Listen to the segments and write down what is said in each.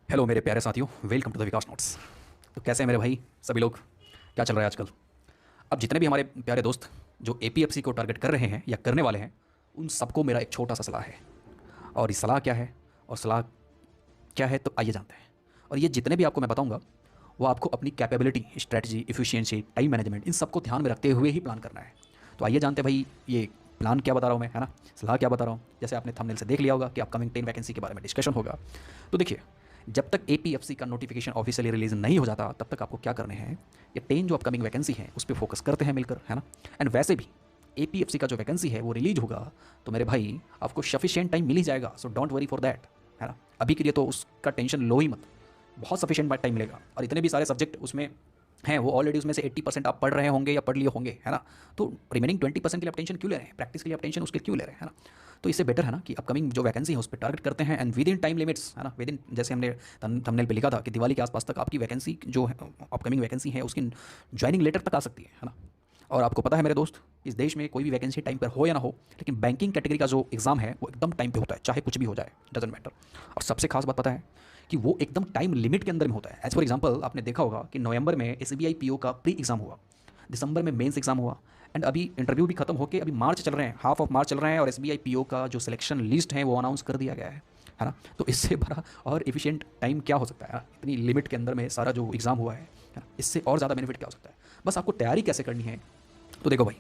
Hello मेरे प्यारे साथियों, welcome to the Vikas notes. तो कैसे हैं मेरे भाई सभी लोग? क्या चल रहा है आजकल? अब जितने भी हमारे प्यारे दोस्त जो एपीएफसी को टारगेट कर रहे हैं या करने वाले हैं, उन सबको मेरा एक छोटा सा सलाह है। और ये सलाह क्या है और सलाह क्या है, तो आइए जानते हैं। और ये जितने भी आपको मैं बताऊंगा, वो आपको अपनी capability, strategy, efficiency, time management, इन सबको ध्यान में रखते हुए ही प्लान करना है। तो आइए जानते हैं भाई, ये प्लान क्या बता रहा हूँ मैं, है ना, सलाह क्या बता रहा हूँ। जैसे आपने थंबनेल से देख लिया होगा कि अपकमिंग 10 वैकेंसी के बारे में डिस्कशन होगा। तो देखिए, जब तक एपीएफसी का नोटिफिकेशन ऑफिशियली रिलीज नहीं हो जाता, तब तक आपको क्या करने हैं, ये 10 जो अपकमिंग वैकेंसी है उस पर फोकस करते हैं मिलकर, है ना। एंड वैसे भी एपीएफसी का जो वैकेंसी है वो रिलीज होगा, तो मेरे भाई आपको सफिशिएंट टाइम मिल ही जाएगा। So don't worry for that, है ना। अभी के लिए तो उसका टेंशन लो ही मत, बहुत सफिशिएंट टाइम मिलेगा। और इतने भी सारे सब्जेक्ट उसमें हैं, वो ऑलरेडी उसमें से 80% आप पढ़ रहे होंगे या पढ़ लिए होंगे, है ना। तो रिमेनिंग 20% के लिए आप टेंशन क्यों ले रहे हैं? प्रैक्टिस के लिए आप टेंशन उसके क्यों ले रहे हैं, है ना। तो इससे बेटर है ना कि अपकमिंग जो वैकेंसी है उस पर टारगेट करते हैं, and with in time limits, है ना, विद इन, जैसे हमने थंबनेल पे लिखा था कि दिवाली के आसपास तक आपकी वैकेंसी जो है, अपकमिंग वैकेंसी है, उसकी ज्वाइनिंग लेटर तक आ सकती है ना। और आपको पता है मेरे दोस्त, इस देश में कोई भी वैकेंसी टाइम पर हो या ना हो, लेकिन बैंकिंग कैटेगरी का जो एग्ज़ाम है वो एकदम टाइम पे होता है, चाहे कुछ भी हो जाए, डजेंट मैटर। और सबसे खास बात पता है कि वो एकदम टाइम लिमिट के अंदर में होता है। एज फॉर एग्जांपल, आपने देखा होगा कि नवंबर में एसबीआई पीओ का प्री एग्ज़ाम हुआ, दिसंबर में मेंस एग्ज़ाम हुआ, एंड अभी इंटरव्यू भी खत्म होकर अभी मार्च चल रहे हैं, हाफ ऑफ मार्च चल रहे हैं, और एसबीआई पीओ का जो सिलेक्शन लिस्ट है वो अनाउंस कर दिया गया है ना। तो इससे बड़ा और एफिशिएंट टाइम क्या हो सकता है? इतनी लिमिट के अंदर में सारा जो एग्ज़ाम हुआ है ना, इससे और ज़्यादा बेनिफिट क्या हो सकता है? बस आपको तैयारी कैसे करनी है। तो देखो भाई,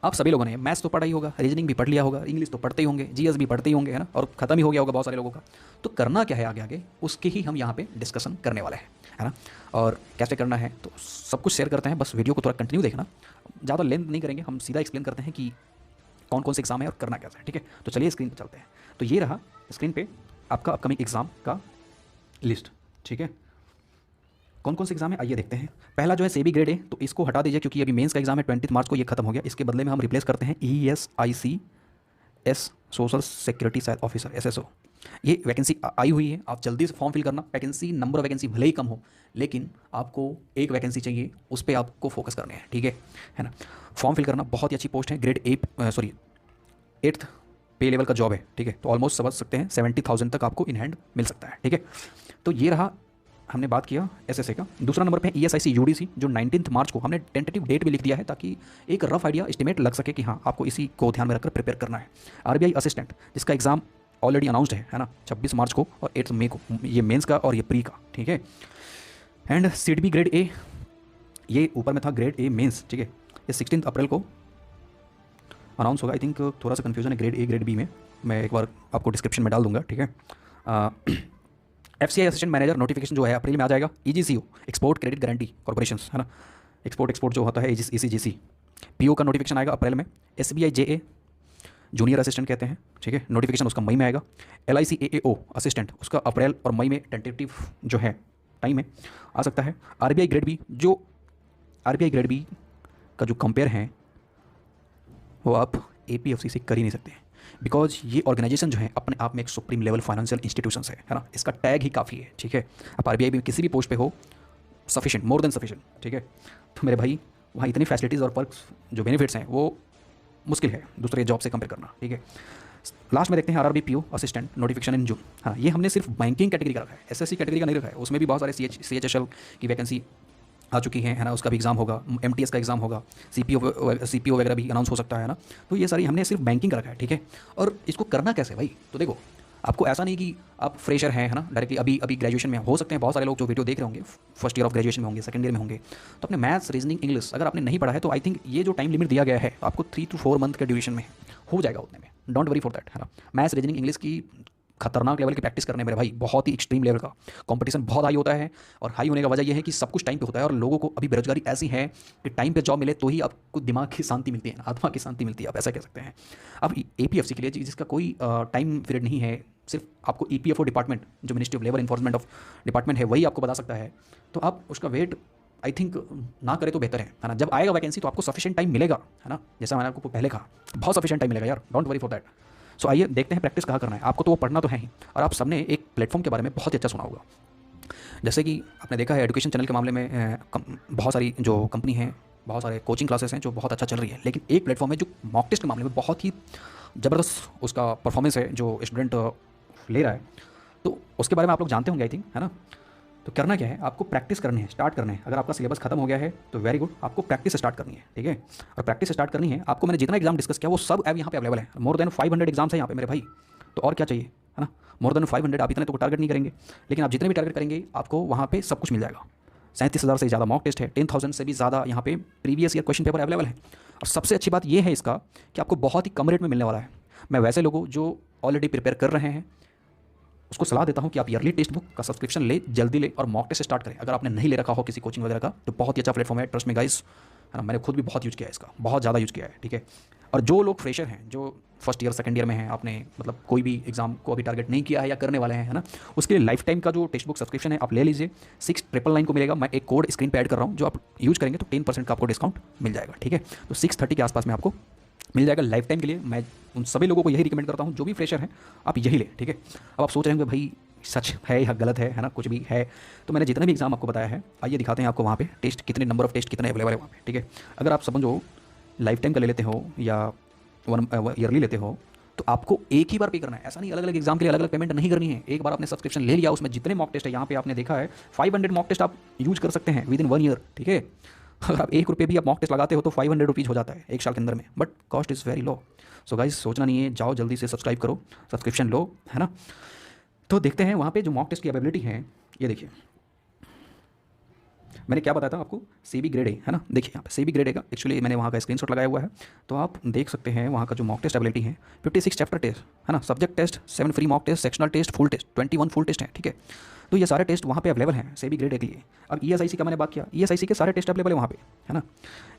आप सभी लोगों ने मैथ्स तो पढ़ा ही होगा, रीजनिंग भी पढ़ लिया होगा, इंग्लिश तो पढ़ते ही होंगे, जीएस भी पढ़ते ही होंगे, है ना, और खत्म ही हो गया होगा बहुत सारे लोगों का। तो करना क्या है आगे आगे, उसके ही हम यहाँ पे डिस्कशन करने वाले हैं, है ना। और कैसे करना है तो सब कुछ शेयर करते हैं, बस वीडियो को थोड़ा कंटिन्यू देखना, ज़्यादा लेंथ नहीं करेंगे, हम सीधा एक्सप्लेन करते हैं कि कौन कौन से एग्जाम है और करना कैसा है, ठीक है। तो चलिए स्क्रीन पर चलते हैं। तो ये रहा स्क्रीन पे आपका अपकमिंग एग्जाम का लिस्ट, ठीक है। कौन कौन से एग्जाम है आइए देखते हैं। पहला जो है सेबी ग्रेड ए, तो इसको हटा दीजिए क्योंकि अभी मेंस का एग्जाम है 20 मार्च को, ये खत्म हो गया। इसके बदले में हम रिप्लेस करते हैं ESIC एस सोशल सिक्योरिटी शायद ऑफिसर, SSO। ये वैकेंसी आई हुई है, आप जल्दी से फॉर्म फिल करना। वैकेंसी, नंबर ऑफ वैकेंसी भले ही कम हो, लेकिन आपको एक वैकेंसी चाहिए, उस पर आपको फोकस करने हैं, ठीक है ना। फॉर्म फिल करना, बहुत ही अच्छी पोस्ट है, ग्रेड ए, सॉरी 8th पे लेवल का जॉब है, ठीक है। तो ऑलमोस्ट समझ सकते हैं 70,000 तक आपको इन हैंड मिल सकता है, ठीक है। तो ये रहा, हमने बात किया एसएसए का। दूसरा नंबर पे है ESIC यूडीसी, जो 19 मार्च को, हमने टेंटेटिव डेट भी लिख दिया है ताकि एक रफ आइडिया एस्टिमेट लग सके कि हाँ आपको इसी को ध्यान में रखकर प्रिपेयर करना है। आरबीआई असिस्टेंट, जिसका एग्जाम ऑलरेडी अनाउंस्ड है ना, 26 मार्च को और 8 मई को, ये मेंस का और ये प्री का, ठीक है। एंड सीडबी ग्रेड ए, ये ऊपर में था ग्रेड ए मेंस, ठीक है। ये 16 अप्रैल को अनाउंस होगा। आई थिंक थोड़ा सा कन्फ्यूजन है ग्रेड ए ग्रेड बी में, मैं एक बार आपको डिस्क्रिप्शन में डाल दूंगा, ठीक है। FCI असिस्टेंट मैनेजर नोटिफिकेशन जो है अप्रैल में आ जाएगा। EGCO, export credit guarantee corporation, है ना, एक्सपोर्ट जो होता है ECGC। PO का नोटिफिकेशन आएगा अप्रैल में। SBI JA जूनियर असिस्टेंट कहते हैं, ठीक है, नोटिफिकेशन उसका मई में आएगा। LIC AAO असिस्टेंट, उसका अप्रैल और मई में टेंटेटिव जो है टाइम है, आ सकता है। RBI ग्रेड बी, जो RBI ग्रेड बी का जो कंपेयर है वो आप APFC से कर ही नहीं सकते, बिकॉज ये ऑर्गेनाइजेशन जो है अपने आप में एक सुप्रीम लेवल फाइनेंशियल इंस्टीट्यूशन है ना, इसका टैग ही काफ़ी है, ठीक है। आप आरबीआई में किसी भी पोस्ट पे हो, सफिशिएंट, मोर देन सफिशिएंट, ठीक है। तो मेरे भाई वहाँ इतनी फैसिलिटीज़ और पर्क्स, जो बेनिफिट्स हैं, वो मुश्किल है दूसरे जॉब से कंपेयर करना, ठीक है। लास्ट में देखते हैं RRB PO assistant notification in June. हाँ, ये हमने सिर्फ बैंकिंग कैटेगरी का रखा है, SSC कैटेगरी का नहीं रखा है। उसमें भी बहुत सारे CHSL की वैकेंसी आ चुकी है ना, उसका भी एग्जाम होगा, MTS का एग्जाम होगा, CPO वगैरह भी अनाउंस हो सकता है ना। तो ये सारी हमने सिर्फ बैंकिंग का रखा है, ठीक है। और इसको करना कैसे भाई, तो देखो, आपको ऐसा नहीं कि आप फ्रेशर हैं, है ना, डायरेक्टली अभी ग्रेजुएशन में हो सकते हैं। बहुत सारे लोग जो वीडियो देख रहे होंगे फर्स्ट ईयर ऑफ ग्रेजुएशन में होंगे, सेकंड ईयर में होंगे, तो अपने मैथ्स, रीजनिंग, इंग्लिश अगर आपने नहीं पढ़ा है, तो आई थिंक ये जो टाइम लिमिट दिया गया है आपको 3 to 4 मंथ के ड्यूरेशन में हो जाएगा, उतने में डोंट वरी फॉर दैट, है ना। मैथ्स, रीजनिंग, इंग्लिश की खतरनाक लेवल की प्रैक्टिस करने मेरे भाई, बहुत ही एक्सट्रीम लेवल का कंपटीशन बहुत हाई होता है। और हाई होने का वजह यह है कि सब कुछ टाइम पे होता है, और लोगों को अभी बेरोजगारी ऐसी है कि टाइम पे जॉब मिले तो ही आपको दिमाग की शांति मिलती है, आत्मा की शांति मिलती है, आप ऐसा कह सकते हैं। अब APFC के लिए जिसका कोई टाइम पीरियड नहीं है, सिर्फ आपको EPFO डिपार्टमेंट, जो ministry of labour enforcement of department है, वही आपको बता सकता है। तो आप उसका वेट आई थिंक ना करें तो बेहतर है ना। जब आएगा वैकेंसी तो आपको सफिशिएंट टाइम मिलेगा, है ना, जैसा मैंने आपको पहले कहा, बहुत सफिशिएंट टाइम मिलेगा यार, डोंट वरी फॉर दैट। सो आइए देखते हैं प्रैक्टिस कहाँ करना है। आपको तो वो पढ़ना तो है ही, और आप सबने एक प्लेटफॉर्म के बारे में बहुत ही अच्छा सुना होगा। जैसे कि आपने देखा है एजुकेशन चैनल के मामले में बहुत सारी जो कंपनी हैं, बहुत सारे कोचिंग क्लासेस हैं जो बहुत अच्छा चल रही है, लेकिन एक प्लेटफॉर्म है जो मॉक टेस्ट के मामले में बहुत ही ज़बरदस्त उसका परफॉर्मेंस है, जो स्टूडेंट ले रहा है, तो उसके बारे में आप लोग जानते होंगे आई थिंक, है ना। तो करना क्या है, आपको प्रैक्टिस करनी है, स्टार्ट करना है। अगर आपका सिलेबस खत्म हो गया है तो वेरी गुड, आपको प्रैक्टिस स्टार्ट करनी है, ठीक है। और प्रैक्टिस स्टार्ट करनी है आपको, मैंने जितना एग्जाम डिस्कस किया वो सब अब यहाँ पे अवेलेबल है। मोर देन 500 एग्जाम्स है यहाँ पे मेरे भाई, तो और क्या चाहिए, है ना। मोर देन 500, आप इतने तो टारगेट नहीं करेंगे, लेकिन आप जितने भी टारगेट करेंगे आपको वहाँ पे सब कुछ मिल जाएगा। 37,000 से ज़्यादा मॉक टेस्ट है, 10,000 से भी ज़्यादा यहाँ पे previous year question paper available है। और सबसे अच्छी बात यह है इसका कि आपको बहुत ही कम रेट में मिलने वाला है। मैं वैसे लोगों जो ऑलरेडी प्रिपेयर कर रहे हैं उसको सलाह देता हूँ कि आप ईयरली टेक्स्ट बुक का सब्सक्रिप्शन ले, जल्दी ले और मॉक टेस्ट स्टार्ट करें। अगर आपने नहीं ले रखा हो किसी कोचिंग वगैरह का तो बहुत ही अच्छा प्लेटफॉर्म है, ट्रस्ट में गाइस, है ना। मैंने खुद भी बहुत यूज़ किया है इसका, बहुत ज़्यादा यूज़ किया है, ठीक है। और जो लोग फ्रेशर हैं, जो फर्स्ट ईयर सेकंड ईयर में हैं, आपने मतलब कोई भी एग्जाम को अभी टारगेट नहीं किया है या करने वाले हैं, है ना, उसके लिए लाइफ टाइम का जो टेक्स्ट बुक सब्सक्रिप्शन है आप ले लीजिए। 6,999 को मिलेगा। मैं एक कोड स्क्रीन पे ऐड कर रहा हूँ, जो आप यूज़ करेंगे तो 10% का आपको डिस्काउंट मिल जाएगा, ठीक है। तो 630 के आसपास में आपको मिल जाएगा लाइफ टाइम के लिए। मैं उन सभी लोगों को यही रिकमेंड करता हूँ जो भी फ्रेशर हैं, आप यही लें, ठीक है। अब आप सोच रहे होंगे भाई सच है या गलत है ना, कुछ भी है। तो मैंने जितने भी एग्जाम आपको बताया है, आइए दिखाते हैं आपको वहाँ पे टेस्ट कितने, नंबर ऑफ टेस्ट कितने अवेलेबल है वहाँ पे, ठीक है। अगर आप समझो लाइफ टाइम का ले लेते हो या ईयरली लेते हो तो आपको एक ही बार पे करना है। ऐसा नहीं अलग अलग एग्जाम के लिए अलग अलग पेमेंट नहीं करनी है। एक बार आपने सब्सक्रिप्शन ले लिया, उसमें जितने मॉक टेस्ट है यहाँ पे आपने देखा है 500 मॉक टेस्ट आप यूज कर सकते हैं विद इन 1 ईयर, ठीक है। अगर आप ₹1 भी आप मॉक टेस्ट लगाते हो तो 500 रुपीज़ हो जाता है एक साल के अंदर में, but cost is very low. So guys सोचना नहीं है, जाओ जल्दी से सब्सक्राइब करो, सब्सक्रिप्शन लो, है ना। तो देखते हैं वहाँ पे जो मॉक टेस्ट की अवेलेबिलिटी है, ये देखिए मैंने क्या बताया था आपको, सीबी ग्रेड ए, है ना। देखिए यहाँ पे सीबी ग्रेड ए का एक्चुअली मैंने वहाँ का स्क्रीनशॉट लगाया हुआ है, तो आप देख सकते हैं वहाँ का जो मॉक टेस्ट अवेलेबिलिटी है। 56 चैप्टर टेस्ट, है ना, subject test, 7 free mock test, sectional test, full test, 21 full test है, ठीक है। तो ये सारे टेस्ट वहाँ पे अवेलेबल हैं सीबी ग्रेड ए के लिए। अब ईएसआईसी का मैंने बात किया, ईएसआईसी के सारे टेस्ट अवेलेबल है वहाँ पे, है ना।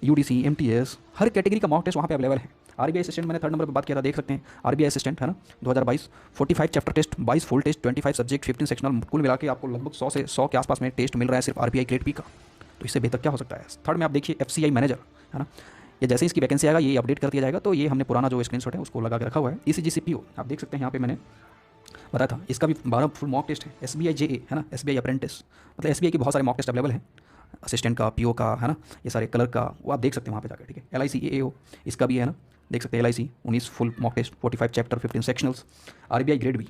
यूडीसी, एमटीएस, हर कैटेगरी का मॉक टेस्ट वहाँ पे अवेलेबल है। आरबीआई असिस्टेंट मैंने 3rd नंबर पर बात किया था, देख सकते हैं आरबीआई असिस्टेंट, है ना, 2022, 45 chapter test, 22 full test, 25 subject, 15 sectional, कुल मिला के आपको लगभग 100 से 100 के आसपास में टेस्ट मिल रहा है सिर्फ आरबीआई ग्रेड बी का। तो इससे बेहतर क्या हो सकता है। थर्ड में आप देखिए एफसीआई मैनेजर, है ना, ये जैसे ही इसकी वैकेंसी आएगा ये अपडेट कर दिया जाएगा। तो ये हमने पुराना जो स्क्रीनशॉट है उसको लगा के रखा हुआ है। ईसीजी सीपीओ आप देख सकते हैं यहाँ पे मैंने बताया था, इसका भी 12 फुल मॉक टेस्ट है। एसबीआई जेए, है ना, एसबीआई अप्रेंटिस, मतलब एसबीआई के बहुत सारे मॉक टेस्ट अवेलेबल हैं, असिस्टेंट का, पीओ का, है ना, ये सारे कलर का, वो आप देख सकते हैं वहाँ पे जाकर, ठीक है। एलआईसी एएओ इसका भी है ना, देख सकते हैं LIC 19 full mock test, 45 chapter, 15 sectionals. RBI grade B,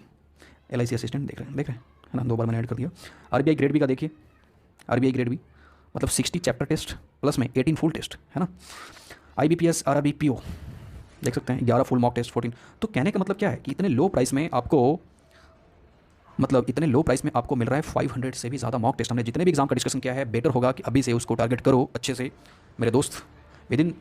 LIC assistant देख रहे हैं, है ना, 2 बार मैंने ऐड कर दिया। आरबीआई ग्रेड बी का देखिए, आरबीआई ग्रेड बी मतलब 60 चैप्टर टेस्ट प्लस में 18 फुल टेस्ट, है ना। आईबीपीएस आरआरबी पीओ देख सकते हैं 11 फुल मॉक टेस्ट, 14। तो कहने का मतलब क्या है कि इतने लो प्राइस में आपको, मतलब इतने लो प्राइस में आपको मिल रहा है 500 से भी ज़्यादा मॉक टेस्ट। हमने जितने भी एग्जाम का डिस्कशन किया है, बेटर होगा कि अभी से उसको टारगेट करो अच्छे से मेरे दोस्त। विद इन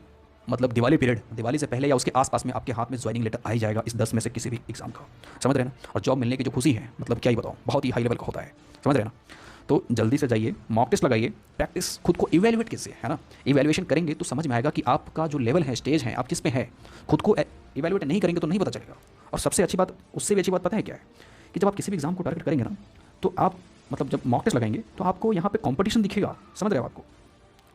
मतलब दिवाली पीरियड, दिवाली से पहले या उसके आसपास में आपके हाथ में ज्वाइनिंग लेटर आ ही जाएगा इस 10 में से किसी भी एग्जाम का, समझ रहे हैं ना। और जॉब मिलने की जो खुशी है, मतलब क्या ही बताऊँ, बहुत ही हाई लेवल का होता है, समझ रहे हैं ना। तो जल्दी से जाइए, मॉक टेस्ट लगाइए, प्रैक्टिस खुद को इवैल्यूएट कीजिए, है ना। इवैल्यूएशन करेंगे तो समझ में आएगा कि आपका जो लेवल है, स्टेज है, आप किस पे है। खुद को इवैल्यूएट नहीं करेंगे तो नहीं पता चलेगा। और सबसे अच्छी बात, उससे भी अच्छी बात पता है क्या है, कि जब आप किसी भी एग्जाम को टारगेट करेंगे ना, तो आप मतलब जब मॉक टेस्ट लगाएंगे तो आपको यहाँ पे कंपटीशन दिखेगा, समझ रहे हो। आपको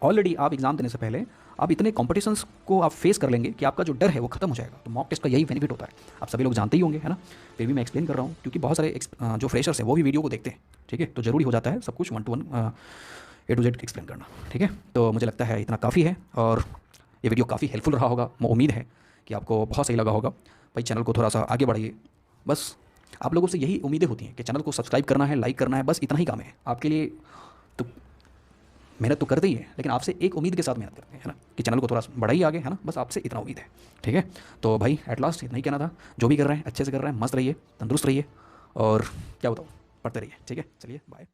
ऑलरेडी आप एग्जाम देने से पहले आप इतने कॉम्पिटिशन्स को आप फेस कर लेंगे कि आपका जो डर है वो खत्म हो जाएगा। तो मॉक टेस्ट का यही बेनिफिट होता है, आप सभी लोग जानते ही होंगे, है ना। फिर भी मैं एक्सप्लेन कर रहा हूँ क्योंकि बहुत सारे जो फ्रेशर्स हैं वो भी वीडियो को देखते हैं, ठीक है। तो ज़रूरी हो जाता है सब कुछ 1 to 1 A to Z explain करना, ठीक है। तो मुझे लगता है इतना काफ़ी है और ये वीडियो काफ़ी हेल्पफुल रहा होगा। मुझे उम्मीद है कि आपको बहुत सही लगा होगा। भाई चैनल को थोड़ा सा आगे बढ़ाइए, बस आप लोगों से यही उम्मीदें होती हैं कि चैनल को सब्सक्राइब करना है, लाइक करना है, बस इतना ही काम है आपके लिए। तो मेहनत तो करते ही है, लेकिन आपसे एक उम्मीद के साथ मेहनत करते हैं, है ना, कि चैनल को थोड़ा बढ़ाइए आगे, है ना, बस आपसे इतना उम्मीद है, ठीक है। तो भाई एट लास्ट इतना ही कहना था। जो भी कर रहे हैं अच्छे से कर रहे हैं, मस्त रहिए, तंदुरुस्त रहिए और क्या बताऊँ, पढ़ते रहिए, ठीक है। चलिए बाय।